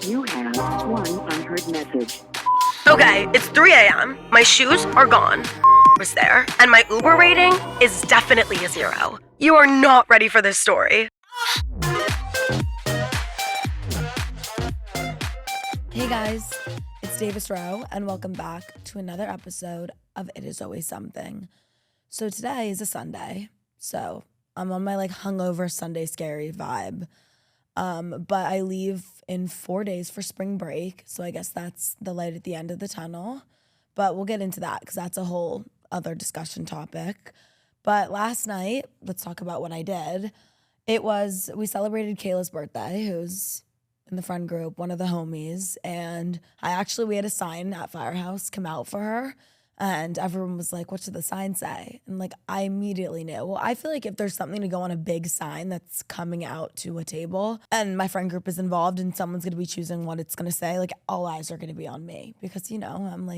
You have one unheard message. Okay, it's 3 a.m. My shoes are gone. Was there, and my Uber rating is definitely a 0. You are not ready for this story. Hey guys, it's Davis Rowe, and welcome back to another episode of It Is Always Something. So today is a Sunday, so I'm on my hungover Sunday scary vibe. But I leave in 4 days for spring break, so I guess that's the light at the end of the tunnel. But we'll get into that because that's a whole other discussion topic. But last night, let's talk about what I did. We celebrated Kayla's birthday, who's in the friend group, one of the homies, and we had a sign at Firehouse come out for her, and everyone was like, what should the sign say? And I immediately knew. Well, I feel like if there's something to go on a big sign that's coming out to a table and my friend group is involved and someone's going to be choosing what it's going to say, all eyes are going to be on me because, I'm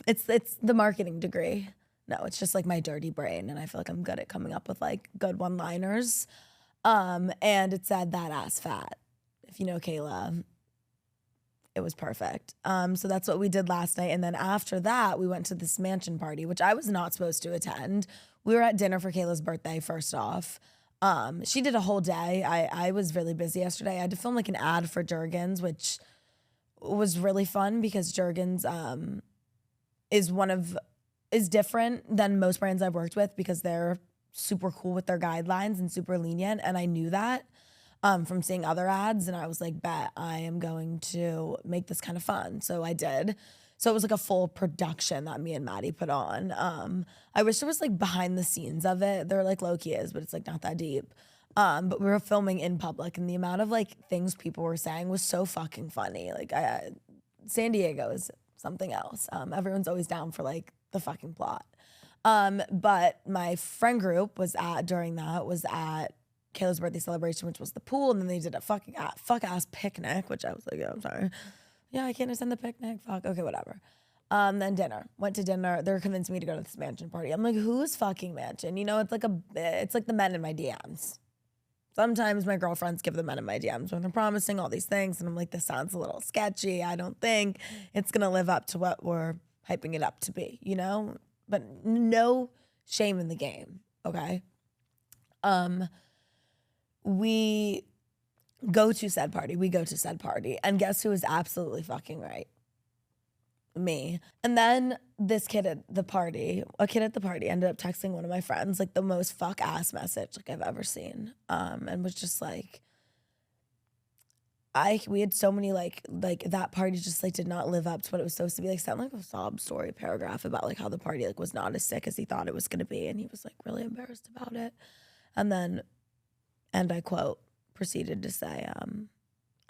it's the marketing degree. No, it's just my dirty brain, and I feel like I'm good at coming up with good one-liners. And it said that ass fat. If you know Kayla, it was perfect. So that's what we did last night. And then after that, we went to this mansion party, which I was not supposed to attend. We were at dinner for Kayla's birthday, first off. She did a whole day. I was really busy yesterday. I had to film an ad for Jergens, which was really fun because Jergens is different than most brands I've worked with because they're super cool with their guidelines and super lenient. And I knew that from seeing other ads, and I was like, bet I am going to make this kind of fun. So I did. So it was a full production that me and Maddie put on. I wish there was behind the scenes of it. There low-key is, but it's not that deep. But we were filming in public, and the amount of things people were saying was so fucking funny. San Diego is something else. Everyone's always down for the fucking plot. But my friend group was at Kayla's birthday celebration, which was the pool, and then they did a fuck ass picnic, which I was like, yeah, I'm sorry. Yeah, I can't attend the picnic. Fuck, okay, whatever. Then dinner. Went to dinner. They're convincing me to go to this mansion party. I'm like, whose fucking mansion? It's like the men in my DMs. Sometimes my girlfriends give the men in my DMs when they're promising all these things, and I'm like, this sounds a little sketchy. I don't think it's gonna live up to what we're hyping it up to be, But no shame in the game, okay? We go to said party, and guess who is absolutely fucking right? Me. And then a kid at the party ended up texting one of my friends the most fuck ass message I've ever seen, and was just we had so many that party just did not live up to what it was supposed to be. Sound a sob story paragraph about how the party was not as sick as he thought it was gonna be, and he was really embarrassed about it. And then, and I quote, proceeded to say,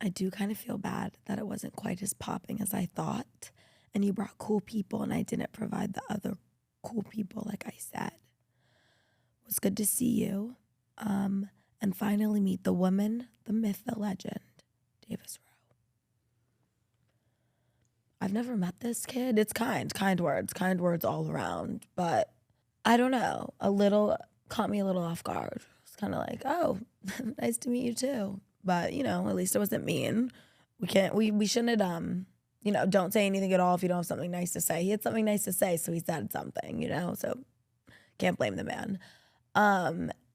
I do kind of feel bad that it wasn't quite as popping as I thought, and you brought cool people and I didn't provide the other cool people like I said. It was good to see you, and finally meet the woman, the myth, the legend, Davis Rowe. I've never met this kid. It's kind words all around, but I don't know, caught me a little off guard. It's kind of oh, nice to meet you too. But, at least it wasn't mean. We shouldn't, don't say anything at all if you don't have something nice to say. He had something nice to say, so he said something, so can't blame the man.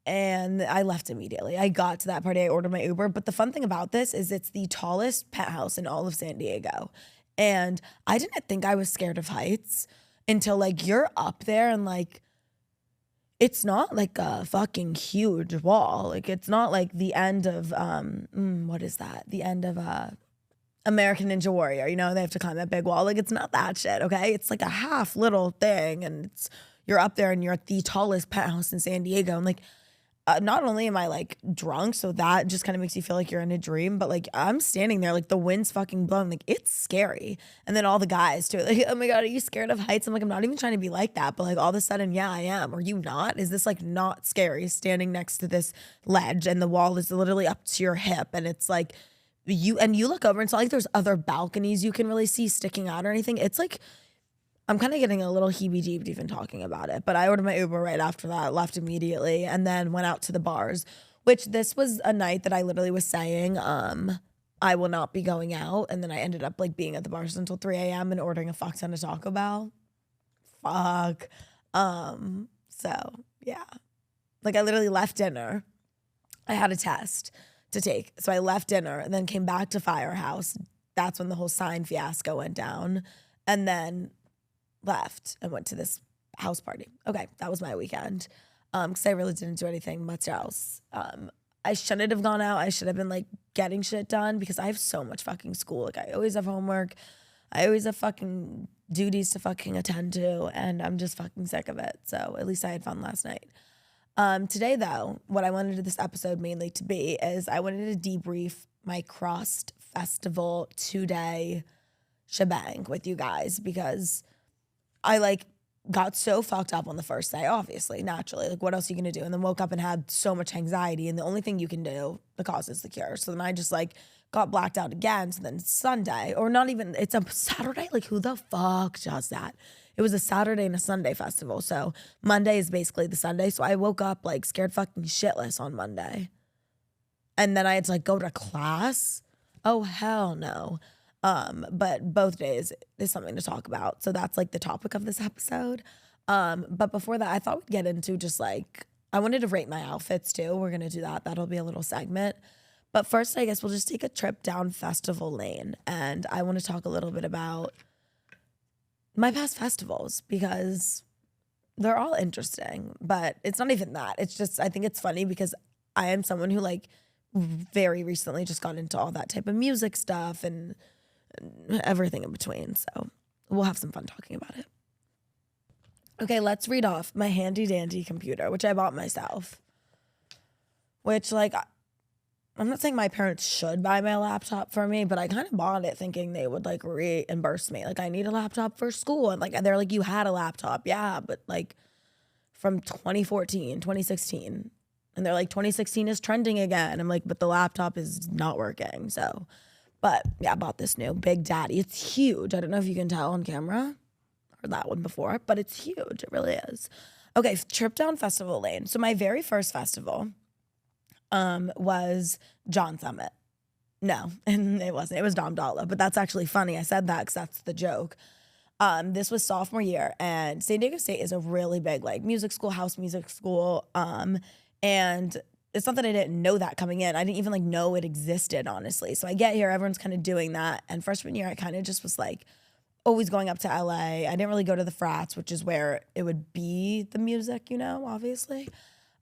And I left immediately. I got to that party, I ordered my Uber. But the fun thing about this is it's the tallest penthouse in all of San Diego. And I didn't think I was scared of heights until you're up there and it's not a fucking huge wall. It's not the end of, what is that? The end of American Ninja Warrior. They have to climb that big wall. It's not that shit, okay? It's a half little thing, and you're up there and you're at the tallest penthouse in San Diego. And not only am I drunk, so that just kind of makes you feel you're in a dream, but I'm standing there, the wind's fucking blowing, it's scary. And then all the guys too, oh my God, are you scared of heights? I'm I'm not even trying to be like that, but all of a sudden, yeah, I am. Are you not? Is this not scary standing next to this ledge and the wall is literally up to your hip, and it's you look over and it's not there's other balconies you can really see sticking out or anything. It's I'm kind of getting a little heebie-jeebies even talking about it. But I ordered my Uber right after that, left immediately, and then went out to the bars, which this was a night that I literally was saying I will not be going out. And then I ended up like being at the bars until 3 a.m. and ordering a fuck ton of Taco Bell. Fuck. So yeah. Like I literally left dinner. I had a test to take. So I left dinner and then came back to Firehouse. That's when the whole sign fiasco went down. And then left and went to this house party. Okay, that was my weekend. Because I really didn't do anything much else. I shouldn't have gone out. I should have been like getting shit done because I have so much fucking school. Like I always have homework. I always have fucking duties to fucking attend to, and I'm just fucking sick of it. So at least I had fun last night. Today though, what I wanted this episode mainly to be is I wanted to debrief my Crossed Festival 2-day shebang with you guys because I like got so fucked up on the first day, obviously, naturally. Like, what else are you gonna do? And then woke up and had so much anxiety, and the only thing you can do, the cause is the cure. So then I just like got blacked out again. So then Sunday, or not even, it's a Saturday. Like, who the fuck does that? It was a Saturday and a Sunday festival. So Monday is basically the Sunday. So I woke up like scared fucking shitless on Monday. And then I had to like go to class. Oh, hell no. But both days is something to talk about. So that's like the topic of this episode. But before that, I thought we'd get into just like, I wanted to rate my outfits too. We're going to do that. That'll be a little segment. But first, I guess we'll just take a trip down Festival Lane. And I want to talk a little bit about my past festivals because they're all interesting, but it's not even that. It's just, I think it's funny because I am someone who like very recently just got into all that type of music stuff and everything in between. So we'll have some fun talking about it. Okay, let's read off my handy dandy computer, which I bought myself. Which like, I'm not saying my parents should buy my laptop for me, but I kind of bought it thinking they would like reimburse me. Like I need a laptop for school. And like, they're like, you had a laptop. Yeah, but like from 2014, 2016. And they're like, 2016 is trending again. I'm like, but the laptop is not working. So, but yeah, I bought this new Big Daddy. It's huge. I don't know if you can tell on camera. Heard that one before, but it's huge. It really is. Okay, trip down Festival Lane. So my very first festival was John Summit. No, and it wasn't. It was Dom Dolla. But that's actually funny. I said that because that's the joke. This was sophomore year, and San Diego State is a really big like music school, house music school. And it's not that I didn't know that coming in. I didn't even like know it existed, honestly. So I get here, everyone's kind of doing that. And freshman year, I kind of just was like always going up to LA. I didn't really go to the frats, which is where it would be the music, you know, obviously.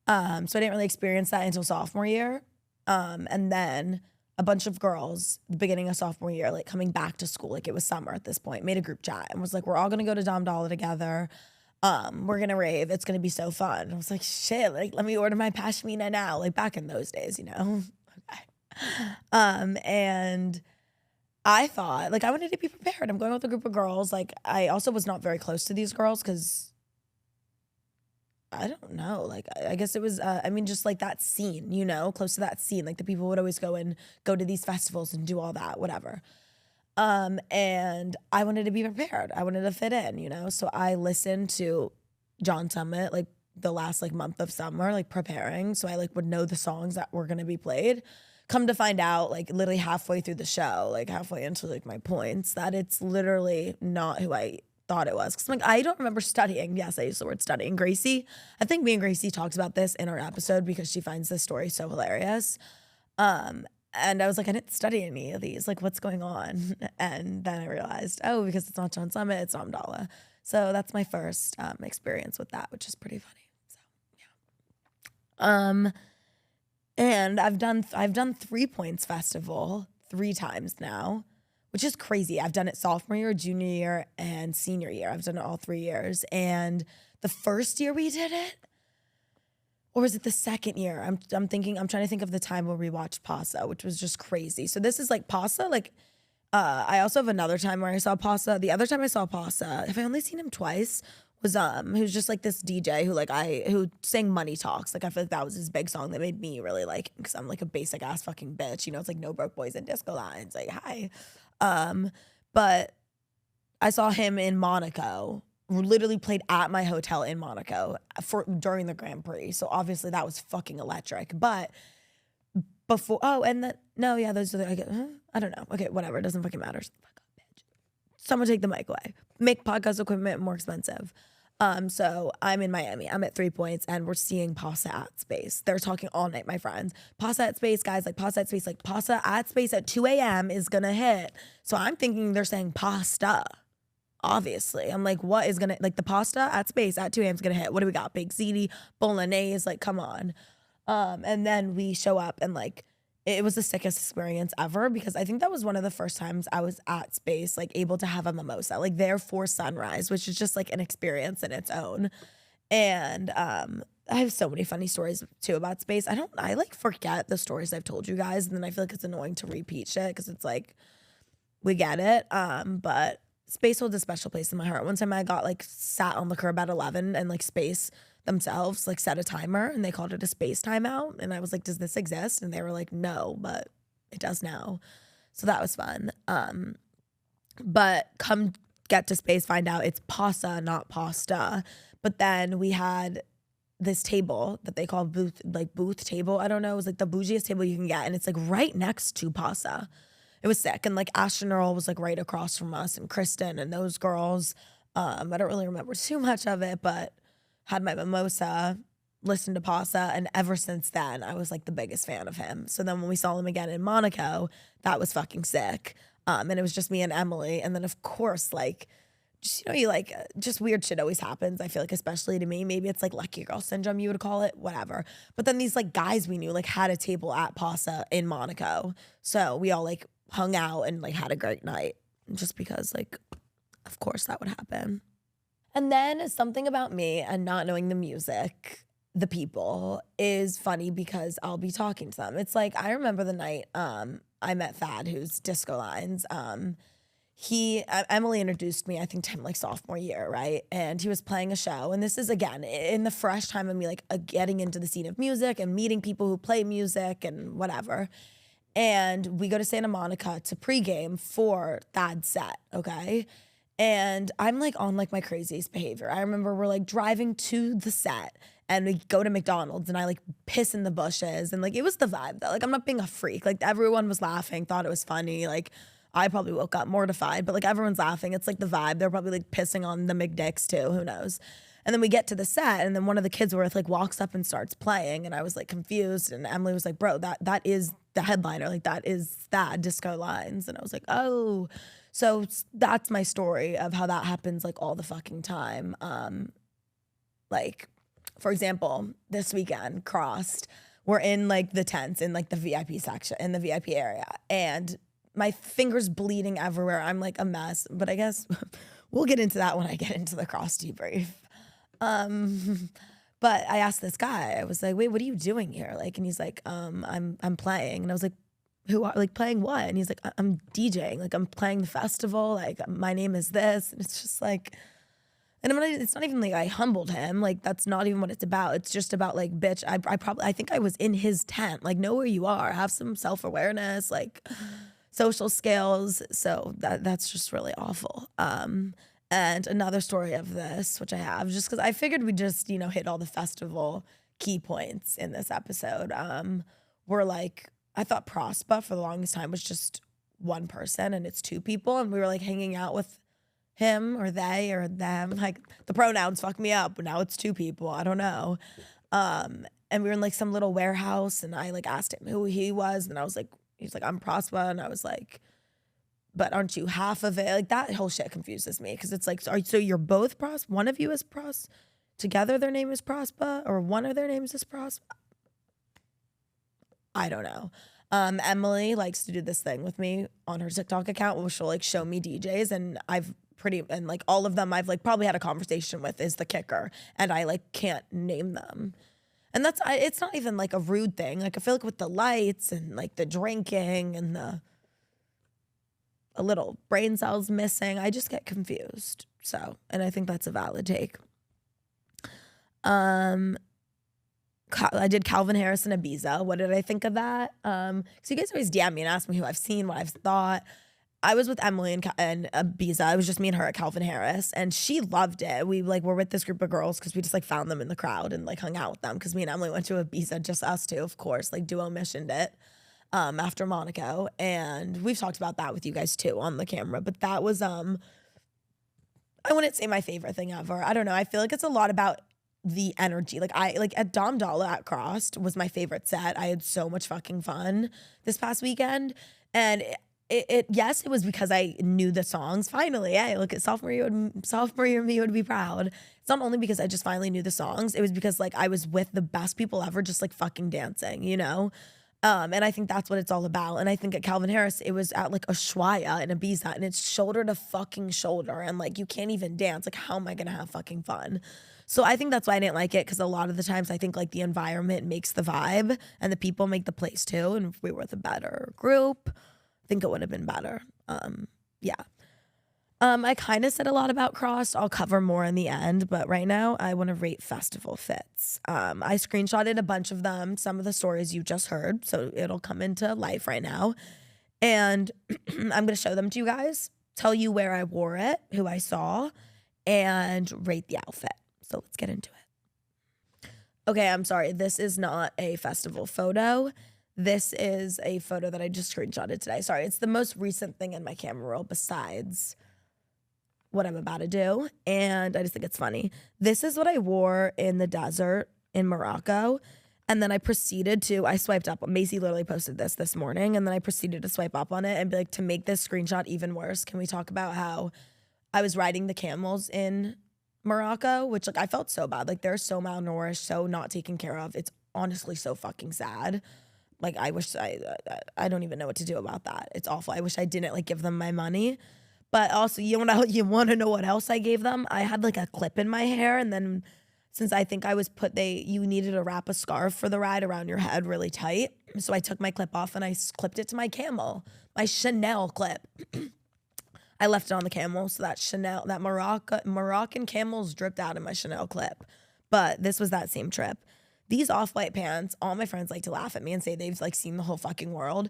So I didn't really experience that until sophomore year. And then a bunch of girls, the beginning of sophomore year, like coming back to school, like it was summer at this point, made a group chat and was like, we're all gonna go to Dom Dolla together. We're gonna rave. It's gonna be so fun. And I was like, shit, like let me order my pashmina now. Like back in those days, you know? Okay. And I thought, like I wanted to be prepared. I'm going with a group of girls. Like I also was not very close to these girls because I don't know. Like, I guess it was, I mean, just like that scene, you know, close to that scene. Like the people would always go to these festivals and do all that, whatever. And I wanted to be prepared. I wanted to fit in, you know? So I listened to John Summit, like the last like month of summer, like preparing. So I like would know the songs that were going to be played. Come to find out, like literally halfway through the show, like halfway into like my points, that it's literally not who I thought it was. Cause I'm like, I don't remember studying. Yes, I used the word studying. Gracie, I think me and Gracie talked about this in our episode because she finds this story so hilarious. And I was like, I didn't study any of these. Like, what's going on? And then I realized, oh, because it's not John Summit, it's Dom Dolla. So that's my first experience with that, which is pretty funny. So yeah. And I've done 3 Points Festival 3 times now, which is crazy. I've done it sophomore year, junior year, and senior year. I've done it all 3 years. And the first year we did it, or was it the second year? I'm trying to think of the time where we watched Pasa, which was just crazy. So this is like Pasa, like I also have another time where I saw Pasa. The other time I saw Pasa, have I only seen him twice? Was who's just like this DJ who sang Money Talks. Like I feel like that was his big song that made me really like him because I'm like a basic ass fucking bitch. You know, it's like no broke boys and disco lines. Like hi. But I saw him in Monaco. Literally played at my hotel in Monaco during the Grand Prix. So obviously that was fucking electric. But before. Oh, and then no, yeah, those are I don't know. Okay, whatever. It doesn't fucking matter. Fuck up, bitch. Someone take the mic away. Make podcast equipment more expensive. So I'm in Miami. I'm at 3 Points, and we're seeing Pasta at Space. They're talking all night, my friends. Pasta at Space, guys, like Pasta at Space, like Pasta at Space at 2 a.m. is gonna hit. So I'm thinking they're saying pasta. Obviously, I'm like, what is gonna, like, the Pasta at Space at 2 a.m. is gonna hit? What do we got? Big ziti, bolognese, like, come on. And then we show up, and like, it was the sickest experience ever, because I think that was one of the first times I was at Space, like, able to have a mimosa, like, there for sunrise, which is just like an experience in its own. And I have so many funny stories too about Space. I like forget the stories I've told you guys, and then I feel like it's annoying to repeat shit, because it's like, we get it. But Space holds a special place in my heart. One time I got like sat on the curb at 11, and like Space themselves like set a timer, and they called it a Space timeout. And I was like, does this exist? And they were like, no, but it does now. So that was fun. But come get to Space, find out it's pasta, not pasta. But then we had this table that they call booth table. I don't know. It was like the bougiest table you can get. And it's like right next to pasta. It was sick. And like Ashton Earl was like right across from us, and Kristen and those girls. I don't really remember too much of it, but had my mimosa, listened to Pasta, and ever since then I was like the biggest fan of him. So then when we saw him again in Monaco, that was fucking sick. And it was just me and Emily. And then of course, like, just, you know, you like, just weird shit always happens. I feel like, especially to me, maybe it's like lucky girl syndrome, you would call it, whatever. But then these like guys we knew like had a table at Pasta in Monaco. So we all like hung out and like had a great night, just because like, of course that would happen. And then something about me and not knowing the music, the people, is funny, because I'll be talking to them. It's like, I remember the night I met Thad, who's Disco Lines. Emily introduced me, I think, to him like sophomore year, right? And he was playing a show. And this is, again, in the fresh time of me like getting into the scene of music and meeting people who play music and whatever. And we go to Santa Monica to pregame for Thad's set, okay? And I'm like on like my craziest behavior. I remember we're like driving to the set, and we go to McDonald's, and I like piss in the bushes, and like it was the vibe though. Like, I'm not being a freak. Like, everyone was laughing, thought it was funny. Like, I probably woke up mortified, but like everyone's laughing. It's like the vibe. They're probably like pissing on the McDicks too. Who knows? And then we get to the set, and then one of the kids like walks up and starts playing, and I was like confused, and Emily was like, bro, that is the headliner. Like, that is that Disco Lines. And I was like, oh. So that's my story of how that happens like all the fucking time. Like, for example, this weekend, Crossed, we're in like the tents in like the VIP section, in the VIP area, and my fingers bleeding everywhere. I'm like a mess, but I guess we'll get into that when I get into the Cross debrief. But I asked this guy, I was like, wait, what are you doing here? Like, and he's like, I'm playing. And I was like, who are, like, playing what? And he's like, I'm DJing, like, I'm playing the festival, like, my name is this. And it's just like, and it's not even like I humbled him, like, that's not even what it's about. It's just about like, bitch, I think I was in his tent, like, know where you are, have some self-awareness, like social skills. So that's just really awful. And another story of this, which I have, just because I figured we'd just, you know, hit all the festival key points in this episode. We're like, I thought Prospa for the longest time was just one person, and it's two people, and we were like hanging out with him or they or them. Like, the pronouns fuck me up, but now it's two people. I don't know. And we were in like some little warehouse, and I like asked him who he was, and I was like, he's like, I'm Prospa, and I was like, but aren't you half of it? Like, that whole shit confuses me, because it's like, so you're both Prospa? One of you is Pros? Together their name is Prospa? Or one of their names is Prospa? I don't know. Emily likes to do this thing with me on her TikTok account where she'll like show me DJs, and like all of them I've like probably had a conversation with, is the kicker, and I like can't name them. And it's not even like a rude thing. Like, I feel like with the lights and like the drinking and a little brain cells missing, I just get confused. So, and I think that's a valid take. I did Calvin Harris and Ibiza. What did I think of that? So you guys always DM me and ask me who I've seen, what I've thought. I was with Emily and Ibiza. It was just me and her at Calvin Harris, and she loved it. We like were with this group of girls because we just like found them in the crowd and like hung out with them, because me and Emily went to Ibiza, just us two, of course, like duo missioned it. after Monaco. And we've talked about that with you guys too on the camera. But that was, I wouldn't say my favorite thing ever. I don't know. I feel like it's a lot about the energy. Like at Dom Dolla at Crossed was my favorite set. I had so much fucking fun this past weekend. And yes, it was because I knew the songs. Finally, hey, look at sophomore year me would be proud. It's not only because I just finally knew the songs. It was because like I was with the best people ever, just like fucking dancing, you know. And I think that's what it's all about. And I think at Calvin Harris, it was at like Ushuaia in Ibiza, and it's shoulder to fucking shoulder, and like you can't even dance. Like, how am I gonna have fucking fun? So I think that's why I didn't like it, because a lot of the times I think like the environment makes the vibe, and the people make the place too. And if we were with a better group, I think it would have been better. Yeah. I kind of said a lot about Crossed. I'll cover more in the end, but right now I want to rate festival fits. I screenshotted a bunch of them, some of the stories you just heard, so it'll come into life right now. And I'm going to show them to you guys, tell you where I wore it, who I saw, and rate the outfit. So let's get into it. Okay, I'm sorry. This is not a festival photo. This is a photo that I just screenshotted today. Sorry, it's the most recent thing in my camera roll besides what I'm about to do, and I just think it's funny. This is what I wore in the desert in Morocco, and then I swiped up. Macy literally posted this morning, and then I proceeded to swipe up on it and be like, to make this screenshot even worse, can we talk about how I was riding the camels in Morocco, which like I felt so bad. Like they're so malnourished, so not taken care of. It's honestly so fucking sad. Like I wish I don't even know what to do about that. It's awful. I wish I didn't like give them my money. But also, you want to know what else I gave them? I had like a clip in my hair, and then since I think I was you needed to wrap a scarf for the ride around your head really tight. So I took my clip off and I clipped it to my camel, my Chanel clip. I left it on the camel, so that Moroccan camels dripped out in my Chanel clip. But this was that same trip. These off-white pants, all my friends like to laugh at me and say they've like seen the whole fucking world,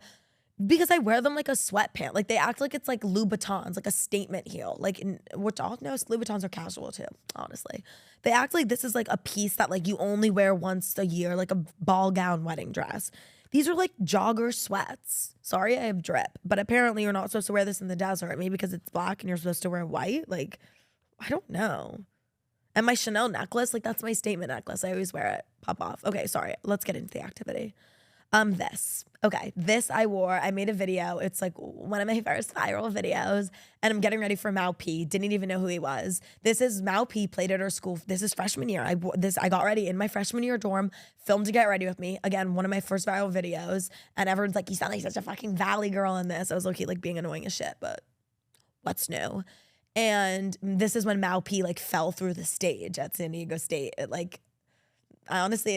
because I wear them like a sweatpant. Like they act like it's like Louboutins, like a statement heel. Like, which all no, Louboutins are casual too, honestly. They act like this is like a piece that like you only wear once a year, like a ball gown wedding dress. These are like jogger sweats. Sorry, I have drip, but apparently you're not supposed to wear this in the desert. Maybe because it's black and you're supposed to wear white. Like, I don't know. And my Chanel necklace, like that's my statement necklace. I always wear it. Pop off. Okay, sorry. Let's get into the activity. This I wore. I made a video. It's like one of my first viral videos, and I'm getting ready for Mau P. Didn't even know who he was. This is Mau P, played at our school. This is freshman year. I got ready in my freshman year dorm, filmed to get ready with me. Again, one of my first viral videos, and everyone's like, you sound like such a fucking valley girl in this. I was low-key like being annoying as shit, but what's new? And this is when Mau P like fell through the stage at San Diego State. It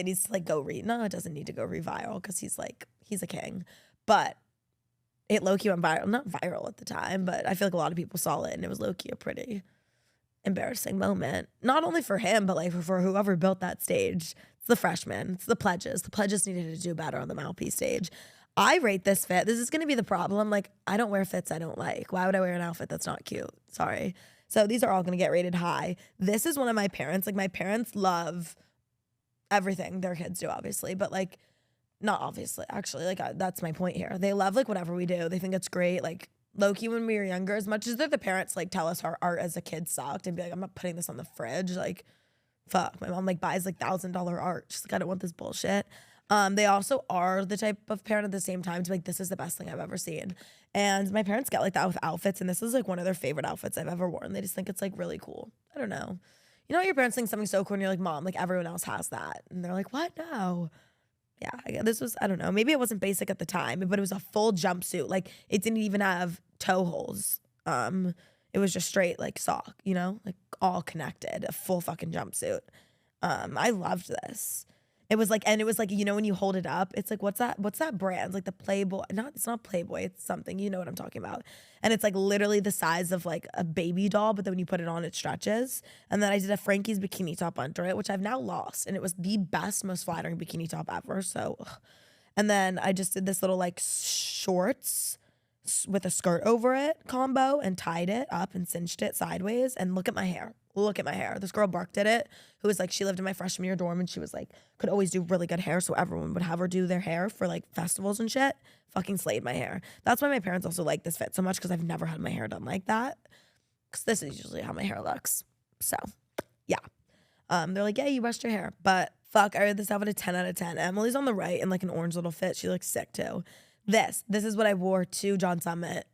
needs to like it doesn't need to go re-viral because he's a king. But it low-key went viral. Not viral at the time, but I feel like a lot of people saw it, and it was low-key a pretty embarrassing moment. Not only for him, but like for whoever built that stage. It's the freshmen. It's the pledges. The pledges needed to do better on the Mau P stage. I rate this fit. This is going to be the problem. Like, I don't wear fits I don't like. Why would I wear an outfit that's not cute? Sorry. So these are all going to get rated high. This is one of my parents. Like, my parents love everything their kids do, obviously, but like, not obviously, actually, like that's my point here. They love like whatever we do. They think it's great. Like low-key when we were younger, as much as the parents like tell us our art as a kid sucked and be like, I'm not putting this on the fridge. Like, fuck. My mom like buys like $1,000 art. She's like, I don't want this bullshit. They also are the type of parent at the same time to be like, this is the best thing I've ever seen. And my parents get like that with outfits, and this is like one of their favorite outfits I've ever worn. They just think it's like really cool. I don't know. You know, your parents think something's so cool and you're like, Mom, like everyone else has that. And they're like, what? No. Yeah, this was, I don't know. Maybe it wasn't basic at the time, but it was a full jumpsuit. Like it didn't even have toe holes. It was just straight like sock, you know, like all connected, a full fucking jumpsuit. I loved this. It was like, you know, when you hold it up, it's like, what's that brand? Like the Playboy, it's not Playboy, it's something, you know what I'm talking about. And it's like literally the size of like a baby doll, but then when you put it on, it stretches. And then I did a Frankie's bikini top under it, which I've now lost. And it was the best, most flattering bikini top ever. So, and then I just did this little like shorts with a skirt over it combo and tied it up and cinched it sideways. And look at my hair. Look at my hair. This girl barked at it, who was like, she lived in my freshman year dorm and she was like, could always do really good hair. So everyone would have her do their hair for like festivals and shit. Fucking slayed my hair. That's why my parents also like this fit so much, because I've never had my hair done like that. Because this is usually how my hair looks. So yeah. They're like, yeah, you brushed your hair. But fuck, I rated this outfit a 10 out of 10. Emily's on the right in like an orange little fit. She looks sick too. This is what I wore to John Summit.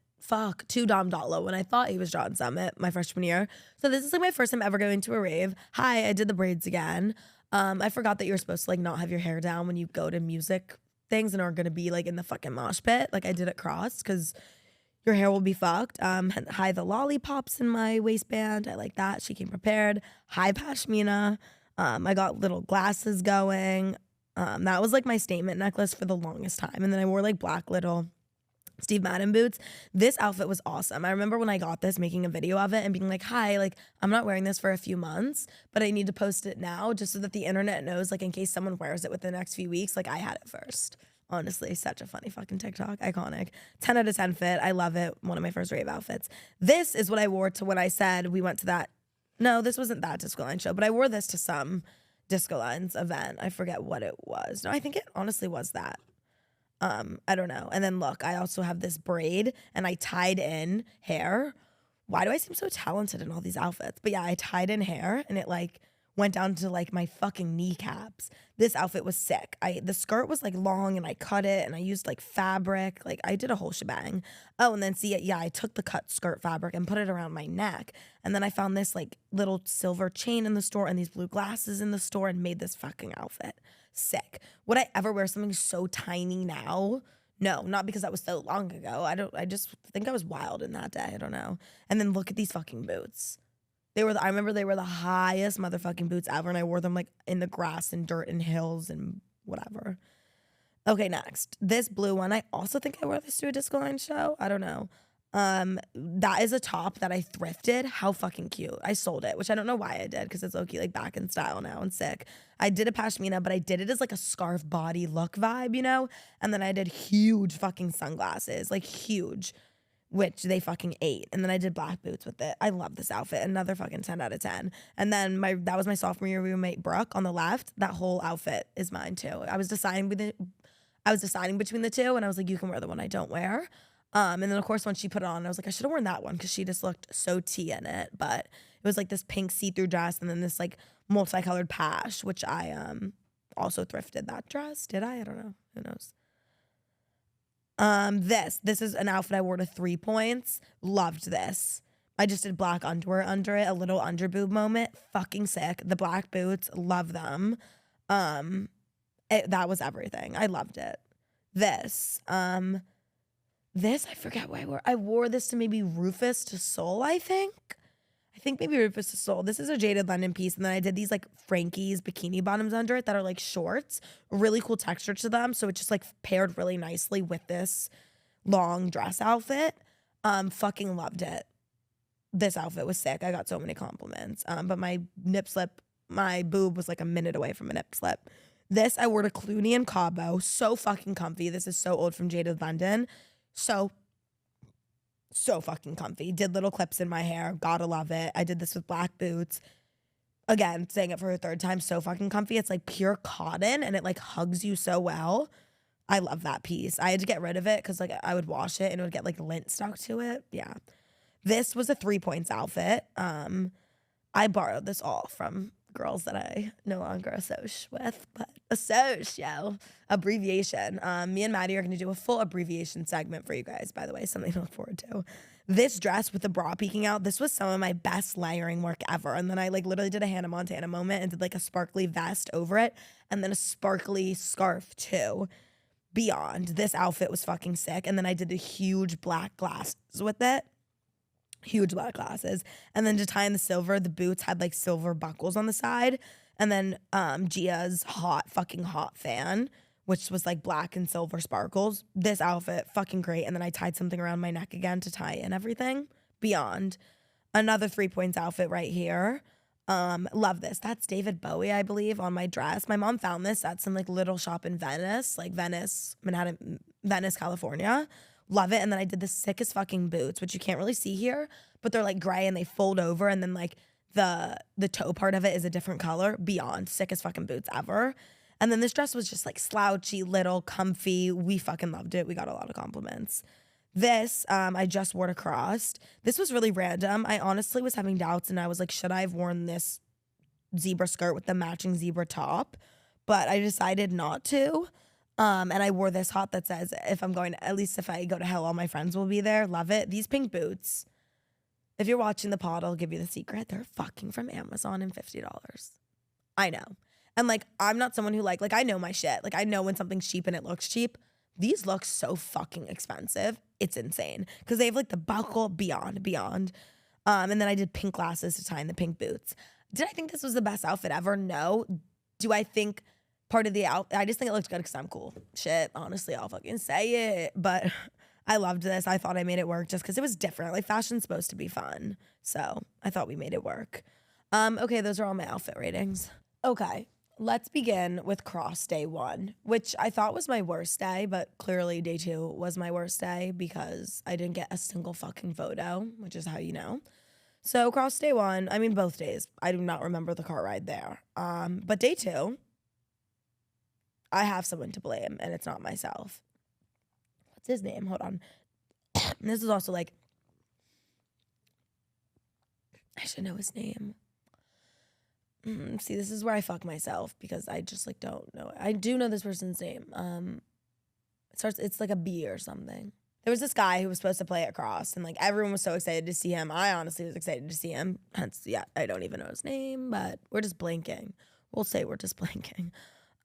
To Dom Dolla when I thought he was John Summit my freshman year. So this is like my first time ever going to a rave. Hi, I did the braids again. I forgot that you're supposed to like not have your hair down when you go to music things and are gonna be like in the fucking mosh pit. Like I did it crossed because your hair will be fucked. Hi, the lollipops in my waistband. I like that. She came prepared. Hi, Pashmina. I got little glasses going. That was like my statement necklace for the longest time. And then I wore like black little Steve Madden boots. This outfit was awesome. I remember when I got this, making a video of it and being like, hi, like I'm not wearing this for a few months, but I need to post it now just so that the internet knows, like in case someone wears it within the next few weeks, like I had it first. Honestly, such a funny fucking TikTok. Iconic. 10 out of 10 fit. I love it. One of my first rave outfits. This is what I wore to when I said we went to that. No, this wasn't that Disco Line show, but I wore this to some Disco Lines event. I forget what it was. No, I think it honestly was that. I don't know. And then look, I also have this braid and I tied in hair. Why do I seem so talented in all these outfits? But yeah, I tied in hair and it like went down to like my fucking kneecaps. This outfit was sick. The skirt was like long and I cut it and I used like fabric. Like I did a whole shebang. Oh, and then I took the cut skirt fabric and put it around my neck. And then I found this like little silver chain in the store and these blue glasses in the store and made this fucking outfit. Sick. Would I ever wear something so tiny now? No, not because that was so long ago. I just think I was wild in that day. I don't know. And then look at these fucking boots. I remember they were the highest motherfucking boots ever, and I wore them like in the grass and dirt and hills and whatever. Okay, next. This blue one, I also think I wore this to a Disco Line show. I don't know. That is a top that I thrifted. How fucking cute. I sold it, which I don't know why I did, because it's low-key like back in style now and sick. I did a pashmina, but I did it as like a scarf body look vibe, you know? And then I did huge fucking sunglasses, like huge, which they fucking ate. And then I did black boots with it. I love this outfit. Another fucking 10 out of 10. And then that was my sophomore year roommate, Brooke, on the left. That whole outfit is mine too. I was deciding between the two, and I was like, you can wear the one I don't wear. And then of course when she put it on, I was like, I should have worn that one because she just looked so tea in it. But it was like this pink see-through dress and then this like multicolored pash, which I also thrifted that dress. Did I? I don't know. Who knows? This is an outfit I wore to 3 Points. Loved this. I just did black underwear under it, a little underboob moment. Fucking sick. The black boots, love them. That was everything. I loved it. This, I forget what I wore. I wore this to maybe Rufus to Soul, I think. Maybe Rufus to Soul. This is a Jaded London piece. And then I did these like Frankie's bikini bottoms under it that are like shorts. Really cool texture to them. So it just like paired really nicely with this long dress outfit. Fucking loved it. This outfit was sick. I got so many compliments. But my boob was like a minute away from a nip slip. This I wore to Clooney and Cabo. So fucking comfy. This is so old from Jaded London. So fucking comfy. Did little clips in my hair. Gotta love it. I did this with black boots. Again, saying it for a third time. So fucking comfy. It's like pure cotton and it like hugs you so well. I love that piece. I had to get rid of it because like I would wash it and it would get like lint stuck to it. Yeah. This was a 3 Points outfit. I borrowed this all from girls that I no longer associate with, but abbreviation. Me and Maddie are going to do a full abbreviation segment for you guys, by the way, something to look forward to. This dress with the bra peeking out, this was some of my best layering work ever. And then I like literally did a Hannah Montana moment and did like a sparkly vest over it and then a sparkly scarf too. Beyond, this outfit was fucking sick. And then I did the huge black glasses with it. Huge black glasses. And then to tie in the silver, the boots had like silver buckles on the side. And then Gia's hot fan, which was like black and silver sparkles. This outfit, fucking great. And then I tied something around my neck again to tie in everything. Beyond. Another 3 Points outfit right here. Love this. That's David Bowie, I believe, on my dress. My mom found this at some like little shop in Venice, California. Love it. And then I did the sickest fucking boots, which you can't really see here, but they're like gray and they fold over, and then like the toe part of it is a different color. Beyond sickest fucking boots ever. And then this dress was just like slouchy, little, comfy. We fucking loved it. We got a lot of compliments. This, I just wore to cross. This was really random. I honestly was having doubts, and I was like, should I have worn this zebra skirt with the matching zebra top? But I decided not to. And I wore this hat that says, if I'm going, at least if I go to hell, all my friends will be there. Love it. These pink boots, if you're watching the pod, I'll give you the secret. They're fucking from Amazon and $50. I know. And like, I'm not someone who like I know my shit. Like I know when something's cheap and it looks cheap. These look so fucking expensive. It's insane. Because they have like the buckle beyond. And then I did pink glasses to tie in the pink boots. Did I think this was the best outfit ever? No. Do I think part of the outfit, I just think it looked good because I'm cool. Shit, honestly, I'll fucking say it. But I loved this. I thought I made it work just because it was different. Like fashion's supposed to be fun. So I thought we made it work. Okay, those are all my outfit ratings. Okay, let's begin with cross day 1, which I thought was my worst day, but clearly day 2 was my worst day because I didn't get a single fucking photo, which is how you know. So cross day 1, I mean both days, I do not remember the car ride there. But day 2, I have someone to blame, and it's not myself. What's his name? Hold on. This is also like, I should know his name. See, this is where I fuck myself because I just like don't know. I do know this person's name. It's like a B or something. There was this guy who was supposed to play at cross, and like everyone was so excited to see him. I honestly was excited to see him. Hence, yeah, I don't even know his name, but we're just blanking. We'll say we're just blanking.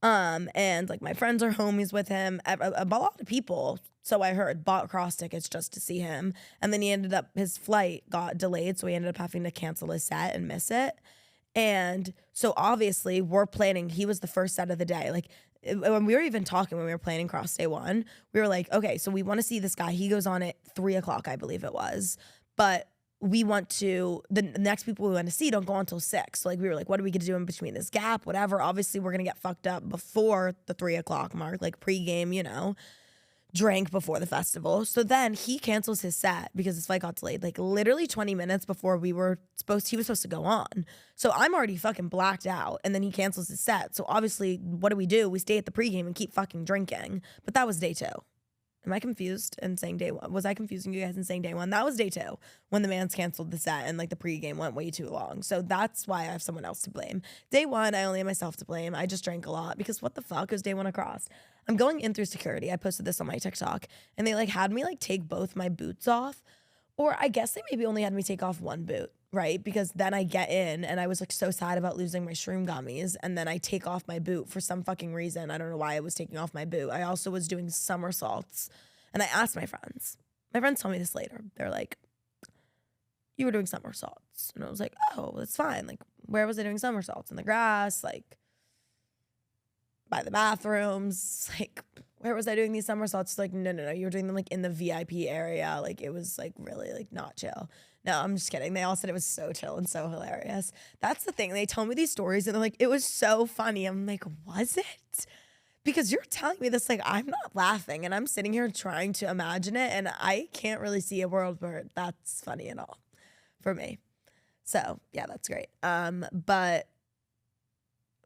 And like my friends are homies with him. A lot of people, so I heard, bought cross tickets just to see him. And then his flight got delayed, so he ended up having to cancel his set and miss it. And so obviously we're planning, he was the first set of the day. Like when we were even talking, when we were planning cross day 1, we were like, okay, so we want to see this guy. He goes on at 3:00, I believe it was. But we want to, the next people we want to see don't go on until 6. So like we were like, what are we gonna do in between this gap? Whatever. Obviously we're gonna get fucked up before the 3:00 mark, like pregame, you know. Drank before the festival. So then he cancels his set because his flight got delayed, like literally 20 minutes before he was supposed to go on. So I'm already fucking blacked out, and then he cancels his set. So obviously, what do? We stay at the pregame and keep fucking drinking. But that was day 2. Am I confused in saying day 1? Was I confusing you guys in saying day 1? That was day 2 when the man's canceled the set and like the pregame went way too long. So that's why I have someone else to blame. Day 1, I only have myself to blame. I just drank a lot because what the fuck is day 1 across? I'm going in through security. I posted this on my TikTok, and they like had me like take both my boots off, or I guess they maybe only had me take off one boot, right? Because then I get in and I was like so sad about losing my shroom gummies, and then I take off my boot for some fucking reason. I don't know why I was taking off my boot. I also was doing somersaults, and I asked my friends. My friends told me this later. They're like, you were doing somersaults. And I was like, oh, that's fine. Like, where was I doing somersaults? In the grass, like by the bathrooms, like where was I doing these somersaults? Like, no, you were doing them like in the VIP area. Like it was like really like not chill. No, I'm just kidding. They all said it was so chill and so hilarious. That's the thing. They told me these stories and they're like, it was so funny. I'm like, was it? Because you're telling me this, like I'm not laughing and I'm sitting here trying to imagine it, and I can't really see a world where that's funny at all for me. So yeah, that's great. But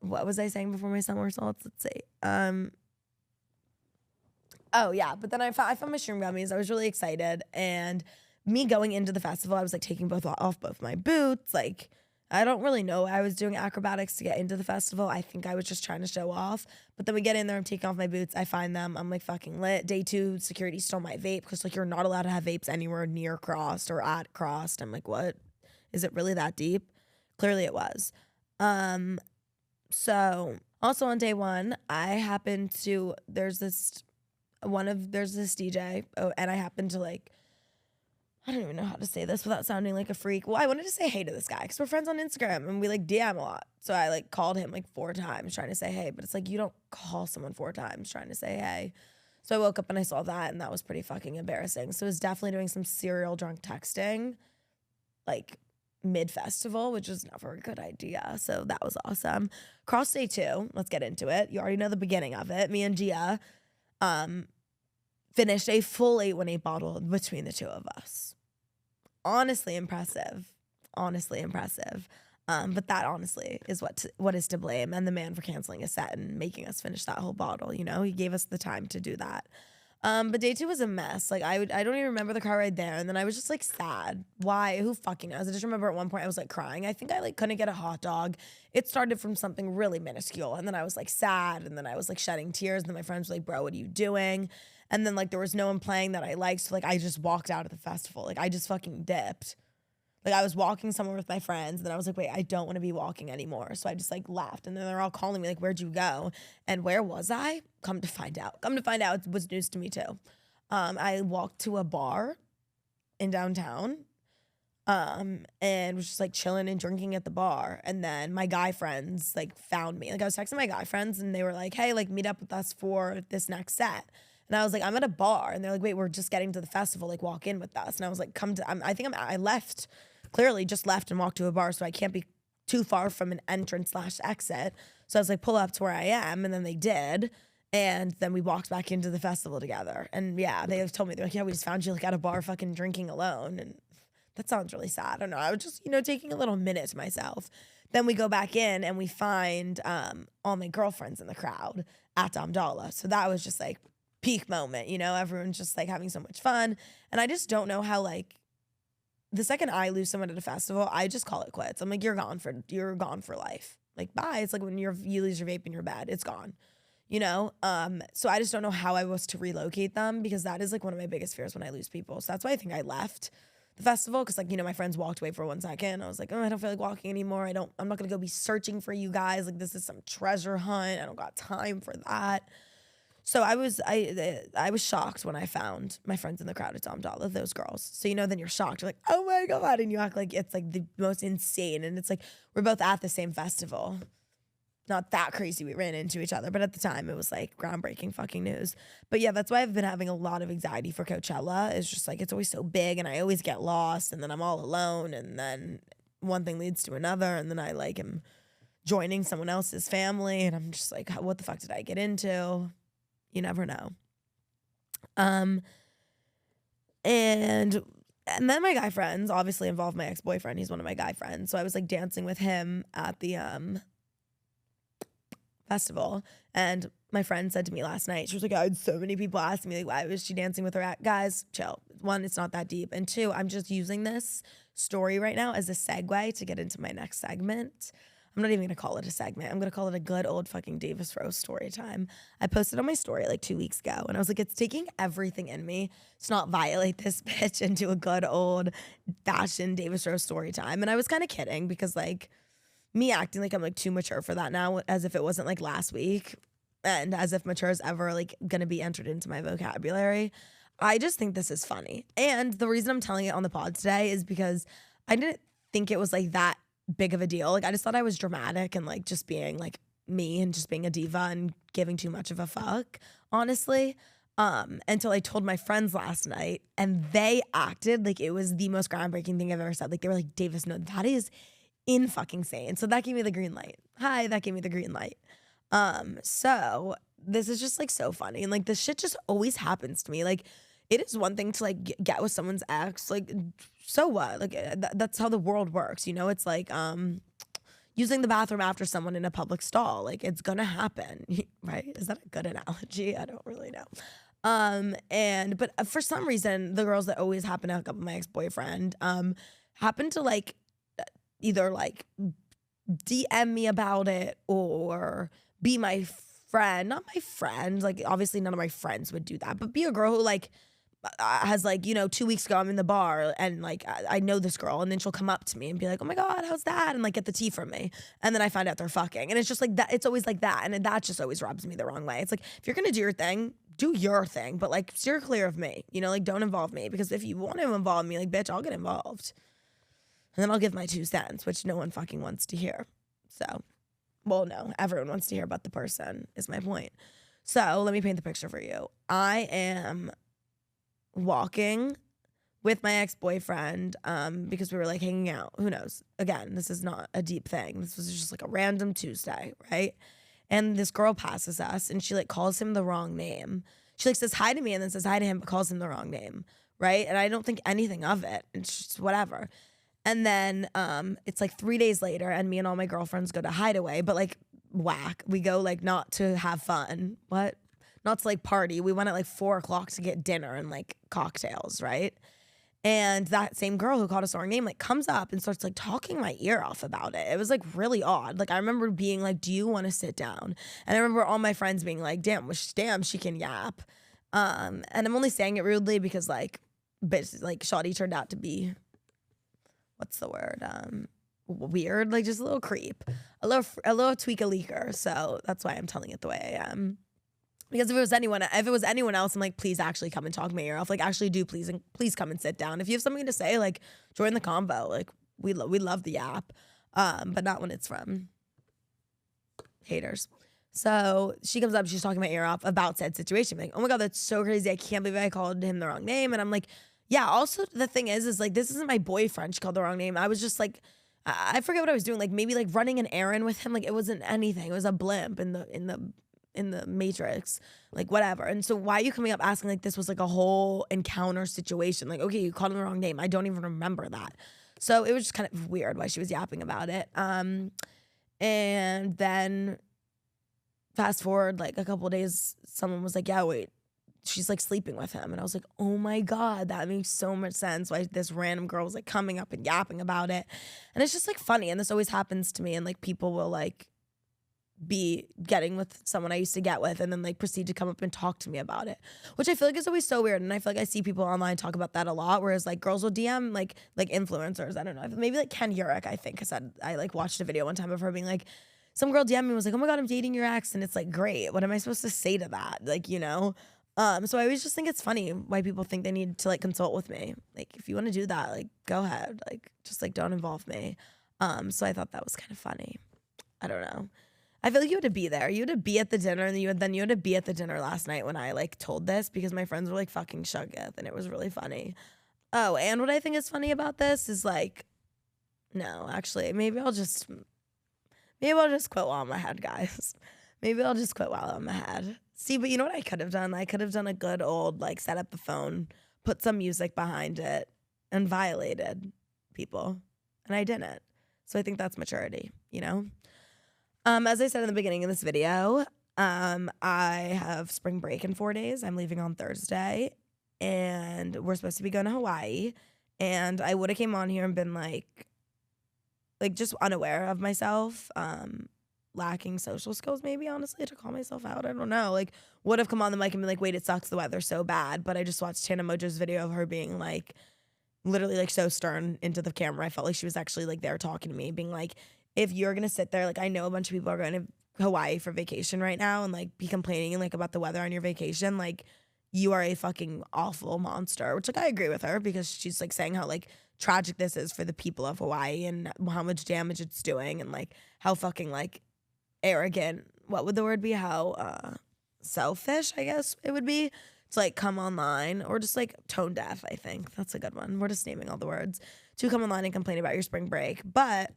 what was I saying before my somersaults? Let's see. Oh yeah, but then I found my shroom gummies. I was really excited, and me going into the festival, I was like taking off both my boots. Like I don't really know. I was doing acrobatics to get into the festival. I think I was just trying to show off. But then we get in there, I'm taking off my boots. I find them. I'm like fucking lit. Day 2, security stole my vape because like you're not allowed to have vapes anywhere near Crossed or at Crossed. I'm like, what? Is it really that deep? Clearly it was. So also on day 1, I happened to, there's this DJ, and I happened to like, I don't even know how to say this without sounding like a freak. Well, I wanted to say hey to this guy because we're friends on Instagram and we like DM a lot. So I like called him like 4 times trying to say hey, but it's like you don't call someone 4 times trying to say hey. So I woke up and I saw that, and that was pretty fucking embarrassing. So I was definitely doing some serial drunk texting, like mid-festival, which was never a good idea. So that was awesome. Cross day 2, let's get into it. You already know the beginning of it. Me and Gia, finished a full 818 bottle between the two of us. Honestly impressive. But that honestly is what is to blame, and the man for canceling a set and making us finish that whole bottle. You know, he gave us the time to do that. But day 2 was a mess. Like I don't even remember the car ride there, and then I was just like sad. Why? Who fucking knows? I just remember at one point I was like crying. I think I like couldn't get a hot dog. It started from something really minuscule, and then I was like sad, and then I was like shedding tears, and then my friends were like, "Bro, what are you doing?" And then like there was no one playing that I liked, so like I just walked out of the festival. Like I just fucking dipped. Like I was walking somewhere with my friends, and then I was like, wait, I don't want to be walking anymore. So I just like left, and then they're all calling me like, where'd you go? And where was I? Come to find out, it was news to me too. I walked to a bar in downtown, and was just like chilling and drinking at the bar. And then my guy friends like found me. Like I was texting my guy friends, and they were like, hey, like meet up with us for this next set. And I was like, I'm at a bar. And they're like, wait, we're just getting to the festival. Like, walk in with us. And I was like, I left, clearly just left and walked to a bar. So I can't be too far from an entrance / exit. So I was like, pull up to where I am. And then they did. And then we walked back into the festival together. And yeah, they have told me, they're like, yeah, we just found you like at a bar fucking drinking alone. And that sounds really sad. I don't know. I was just, taking a little minute to myself. Then we go back in and we find all my girlfriends in the crowd at Dom Dolla. So that was just like, peak moment, everyone's just like having so much fun. And I just don't know how, like, the second I lose someone at a festival, I just call it quits. I'm like, you're gone for life. Like, bye. It's like when you lose your vape in your bed, it's gone, So I just don't know how I was to relocate them, because that is like one of my biggest fears when I lose people. So that's why I think I left the festival, because like, my friends walked away for 1 second. I was like, oh, I don't feel like walking anymore. I'm not gonna go be searching for you guys. Like, this is some treasure hunt. I don't got time for that. So I was shocked when I found my friends in the crowd at Dom Dolla, those girls. So, then you're shocked. You're like, oh my God. And you act like it's like the most insane. And it's like, we're both at the same festival. Not that crazy we ran into each other, but at the time it was like groundbreaking fucking news. But yeah, that's why I've been having a lot of anxiety for Coachella. It's just like, it's always so big and I always get lost, and then I'm all alone, and then one thing leads to another, and then I like am joining someone else's family, and I'm just like, what the fuck did I get into? You never know. And then my guy friends obviously involved my ex-boyfriend. He's one of my guy friends. So I was like dancing with him at the festival. And my friend said to me last night, she was like, I had so many people asking me, like, why was she dancing with her at? Guys, chill. 1, it's not that deep. And 2, I'm just using this story right now as a segue to get into my next segment. I'm not even going to call it a segment. I'm going to call it a good old fucking Davis Rose story time. I posted on my story like 2 weeks ago, and I was like, it's taking everything in me to not violate this bitch into a good old fashioned Davis Rose story time. And I was kind of kidding, because like me acting like I'm like too mature for that now, as if it wasn't like last week, and as if mature is ever like going to be entered into my vocabulary. I just think this is funny. And the reason I'm telling it on the pod today is because I didn't think it was like that big of a deal. Like I just thought I was dramatic and like just being like me and just being a diva and giving too much of a fuck, honestly. Until I told my friends last night, and they acted like it was the most groundbreaking thing I've ever said. Like they were like, Davis, no, that is in fucking sane. So that gave me the green light. That gave me the green light. So this is just like so funny. And like this shit just always happens to me. Like it is one thing to like get with someone's ex, like so what? Like that's how the world works, It's like using the bathroom after someone in a public stall. Like it's gonna happen, right? Is that a good analogy? I don't really know. But for some reason, the girls that always happen to hook up with my ex-boyfriend happen to like either like DM me about it or be my friend. Not my friend. Like obviously none of my friends would do that, but be a girl who like has like, 2 weeks ago I'm in the bar and like I know this girl, and then she'll come up to me and be like, oh my God, how's that? And like get the tea from me. And then I find out they're fucking. And it's just like that. It's always like that. And that just always rubs me the wrong way. It's like, if you're going to do your thing, but like steer clear of me, like don't involve me, because if you want to involve me, like bitch, I'll get involved. And then I'll give my 2 cents, which no one fucking wants to hear. So, well, no, everyone wants to hear about the person is my point. So let me paint the picture for you. I am walking with my ex-boyfriend because we were like hanging out. Who knows? Again, this is not a deep thing. This was just like a random Tuesday, right? And this girl passes us and she like calls him the wrong name. She like says hi to me and then says hi to him, but calls him the wrong name, right? And I don't think anything of it. It's just whatever. And then it's like 3 days later, and me and all my girlfriends go to Hideaway, but like whack. We go like not to have fun. What? Not to like party. We went at like 4 o'clock to get dinner and like cocktails, right? And that same girl who called us our name like comes up and starts like talking my ear off about it. It was like really odd. Like I remember being like, "Do you want to sit down?" And I remember all my friends being like, "Damn, she can yap." And I'm only saying it rudely because like, bitch, like Shawty turned out to be, what's the word? Weird, like just a little creep, a little tweak a leaker. So that's why I'm telling it the way I am. Because if it was anyone else, I'm like, please actually come and talk my ear off. Like, actually do please come and sit down. If you have something to say, like, join the convo. Like, we love the app, but not when it's from haters. So she comes up, she's talking my ear off about said situation. I'm like, oh my God, that's so crazy. I can't believe I called him the wrong name. And I'm like, yeah, also the thing is like, this isn't my boyfriend. She called the wrong name. I was just like, I forget what I was doing. Like maybe like running an errand with him. Like it wasn't anything. It was a blimp in the Matrix, like whatever. And so why are you coming up asking like this was like a whole encounter situation? Like, okay, you called him the wrong name. I don't even remember that. So it was just kind of weird why she was yapping about it. And then fast forward like a couple of days, someone was like, yeah, wait, she's like sleeping with him. And I was like, oh my God, that makes so much sense why this random girl was like coming up and yapping about it. And it's just like funny. And this always happens to me. And like people will like be getting with someone I used to get with and then like proceed to come up and talk to me about it, which I feel like is always so weird. And I feel like I see people online talk about that a lot, whereas like girls will DM like influencers. I don't know, maybe like Ken Urich, I think, said, I like watched a video one time of her being like, some girl DM me and was like, oh my God, I'm dating your ex. And it's like, great, what am I supposed to say to that? Like, you know? So I always just think it's funny why people think they need to like consult with me. Like if you want to do that, like go ahead, like just like don't involve me. So I thought that was kind of funny. I don't know. I feel like you had to be there. You had to be at the dinner, and you had to be at the dinner last night when I like told this because my friends were like fucking shooketh, and it was really funny. Oh, and what I think is funny about this is like, no, actually, maybe I'll just quit while I'm ahead, guys. Maybe I'll just quit while I'm ahead. See, but you know what I could have done? I could have done a good old like set up the phone, put some music behind it, and violated people, and I didn't. So I think that's maturity, you know. As I said in the beginning of this video, I have spring break in 4 days. I'm leaving on Thursday, and we're supposed to be going to Hawaii. And I would have came on here and been like just unaware of myself, lacking social skills, maybe honestly, to call myself out. I don't know. Like, would have come on the mic and been like, wait, it sucks. The weather's so bad. But I just watched Tana Mojo's video of her being like, literally like so stern into the camera. I felt like she was actually like there talking to me, being like, if you're gonna sit there, like I know a bunch of people are going to Hawaii for vacation right now and like be complaining and like about the weather on your vacation, like you are a fucking awful monster. Which like I agree with her because she's like saying how like tragic this is for the people of Hawaii and how much damage it's doing and like how fucking like arrogant, what would the word be? How selfish, I guess it would be to like come online, or just like tone deaf. I think that's a good one. We're just naming all the words to come online and complain about your spring break, but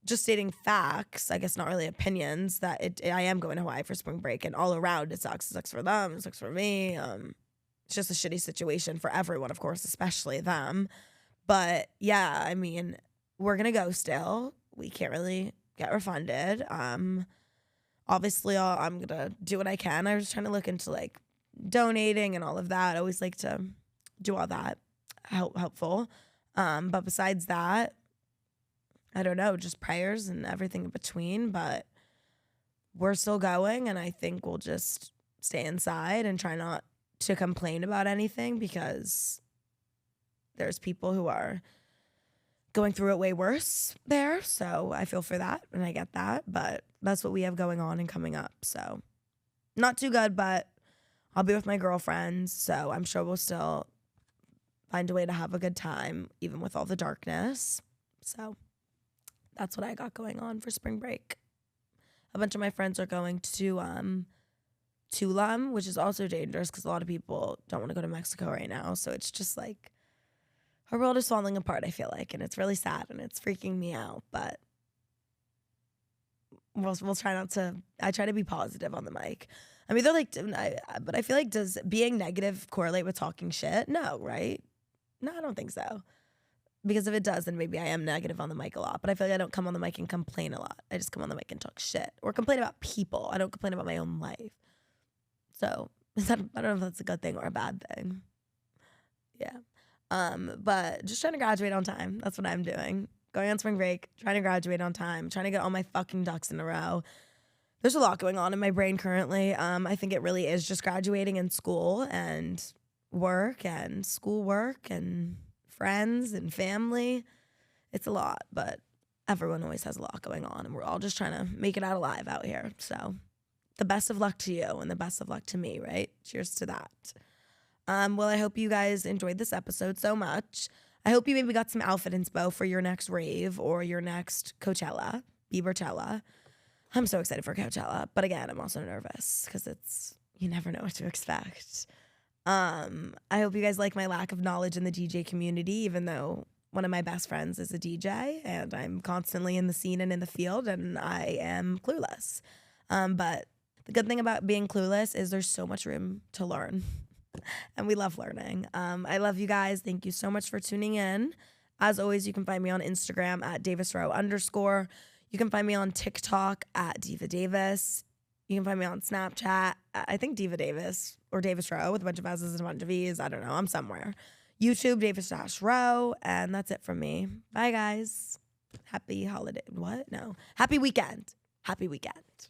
just stating facts, I guess not really opinions, that I am going to Hawaii for spring break, and all around it sucks. It sucks for them, it sucks for me. It's just a shitty situation for everyone, of course, especially them. But yeah, I mean, we're gonna go still. We can't really get refunded. Obviously I'm gonna do what I can. I was trying to look into like donating and all of that. I always like to do all that helpful. But besides that, I don't know, just prayers and everything in between, but we're still going, and I think we'll just stay inside and try not to complain about anything because there's people who are going through it way worse there. So I feel for that and I get that, but that's what we have going on and coming up. So not too good, but I'll be with my girlfriends, so I'm sure we'll still find a way to have a good time even with all the darkness. So that's what I got going on for spring break. A bunch of my friends are going to Tulum, which is also dangerous because a lot of people don't want to go to Mexico right now. So it's just like our world is falling apart, I feel like, and it's really sad and it's freaking me out. But we'll try not to. I try to be positive on the mic. I mean, they're like, but I feel like, does being negative correlate with talking shit? No, right? No, I don't think so. Because if it does, then maybe I am negative on the mic a lot. But I feel like I don't come on the mic and complain a lot. I just come on the mic and talk shit or complain about people. I don't complain about my own life. So I don't know if that's a good thing or a bad thing. Yeah. But just trying to graduate on time. That's what I'm doing. Going on spring break, trying to graduate on time, trying to get all my fucking ducks in a row. There's a lot going on in my brain currently. I think it really is just graduating in school and work and schoolwork and friends and family. It's a lot, but everyone always has a lot going on, and we're all just trying to make it out alive out here. So the best of luck to you and the best of luck to me, right? Cheers to that. Well, I hope you guys enjoyed this episode so much. I hope you maybe got some outfit inspo for your next rave or your next Coachella, Bieberchella. I'm so excited for Coachella, but again, I'm also nervous because you never know what to expect. I hope you guys like my lack of knowledge in the DJ community, even though one of my best friends is a DJ and I'm constantly in the scene and in the field and I am clueless. But the good thing about being clueless is there's so much room to learn. And we love learning. I love you guys. Thank you so much for tuning in. As always, you can find me on Instagram at @DavisRow_. You can find me on TikTok at Diva Davis. You can find me on Snapchat, I think Diva Davis or Davis Row with a bunch of S's and a bunch of E's. I don't know. I'm somewhere. YouTube, Davis-Row. And that's it from me. Bye, guys. Happy holiday. What? No. Happy weekend. Happy weekend.